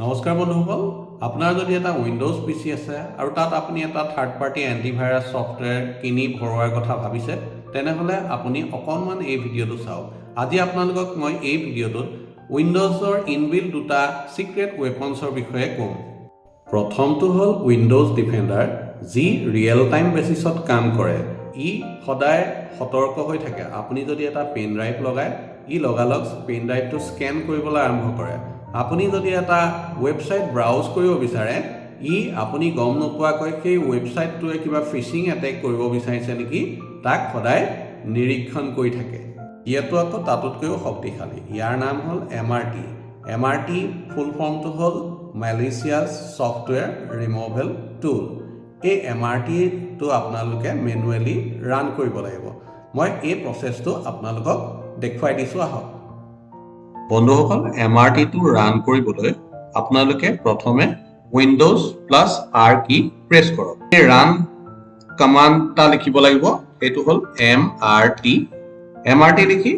নমস্কাৰ বন্ধুসকল আপোনাৰ যদি এটা উইন্ডোজ পিসি আছে আৰু তাত আপুনি এটা থাৰ্ড পাৰ্টি এন্টিভাইৰাছ সফটওয়্যাৰ কিনি ভৰোৱাৰ কথা ভাবিছে তেনেহলে আপুনি অকনমান এই ভিডিওটো চাওক আজি আপোনালোকক মই এই ভিডিওটোত উইন্ডোজৰ ইনবিল্ট দুটা সিক্ৰেট ওয়েপনছৰ বিষয়ে কম প্ৰথমটো হল উইন্ডোজ ডিফেন্ডাৰ যি ৰিয়েল টাইম বেসিছত কাম কৰে ই সদায় সতৰ্ক হৈ থাকে আপুনি যদি এটা পেন ড্ৰাইভ লগায় ই লগালগ পেন ড্ৰাইভটো স্ক্যান কৰিবলৈ আৰম্ভ কৰে আপুনি যদি এটা ওয়েবসাইট ব্ৰাউজ কৰিব বিচাৰে ই আপুনি গম নোপোৱাকৈ সেই ওয়েবসাইটটোৱে কিবা ফিশিং এটেক কৰিব বিচাৰিছে নেকি তাক সদায় নিৰীক্ষণ কৰি থাকে ইয়েটো আকৌ তাতোতকৈও শক্তিশালী ইয়াৰ নাম হল MRT ফুল ফৰ্মটো হল malicious software removal tool এই MRT টো আপোনালোকে ম্যানুয়ালি ৰান কৰিব লাগিব মই এই প্ৰচেছটো আপোনালোকক দেখুৱাই দিছো আহক বন্ধুসকল MRT টো ৰান কৰিবলৈ আপোনালোকে প্ৰথমে Windows + R কি প্ৰেছ কৰক এই ৰান কমান্ডটা লিখিব লাগিব এটো হল MRT লিখি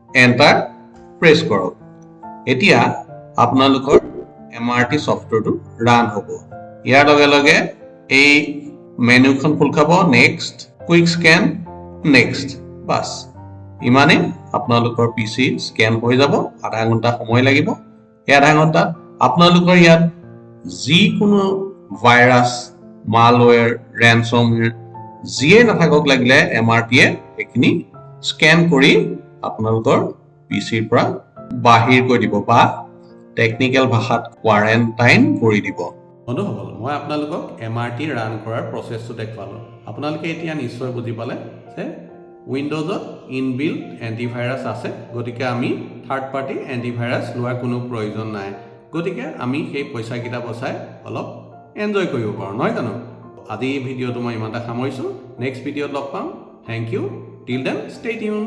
এন্টাৰ প্ৰেছ কৰক এতিয়া আপোনালোকৰ MRT সফটওয়্যাৰটো ৰান হ'ব ইয়াৰ লগে লগে এই মেনুখন খুল খাব নেক্সট কুইক স্ক্যান নেক্সট বাস ইমানে আপোনালোকৰ পিসি স্ক্যান হৈ যাব আধা ঘণ্টা সময় লাগিব এই আধা ঘণ্টা আপোনালোকৰ ইয়াত যি কোনো ভাইৰাছ মালওয়্যাৰ ৰেনসমওয়্যাৰ যিয়ে নাথাকক লাগিলে MRT এ এখিনি স্ক্যান কৰি আপোনালোকৰ পিসিৰ পৰা বাহিৰ কৰি দিব বা টেকনিক্যাল ভাষাত কোৱাৰেণ্টাইন কৰি দিব বন্ধুসকল মই আপোনালোকক MRT ৰান কৰাৰ প্ৰচেছটো দেখুৱালো আপোনালোকে এতিয়া নিশ্চয় বুজি পালে যে উইন্ডোজত ইনবিল্ট এন্টিভাইৰাছ আছে গতিকে আমি থাৰ্ড পাৰ্টি এন্টিভাইৰাছ লোৱাৰ কোনো প্ৰয়োজন নাই গতিকে আমি সেই পইচা কিটা বচাই অলপ এনজয় কৰিব পাৰো নহয় জানো আজি এই ভিডিওটো মই ইমানটা সামৰিছো নেক্সট ভিডিওত লগ পাম thank you till then stay tune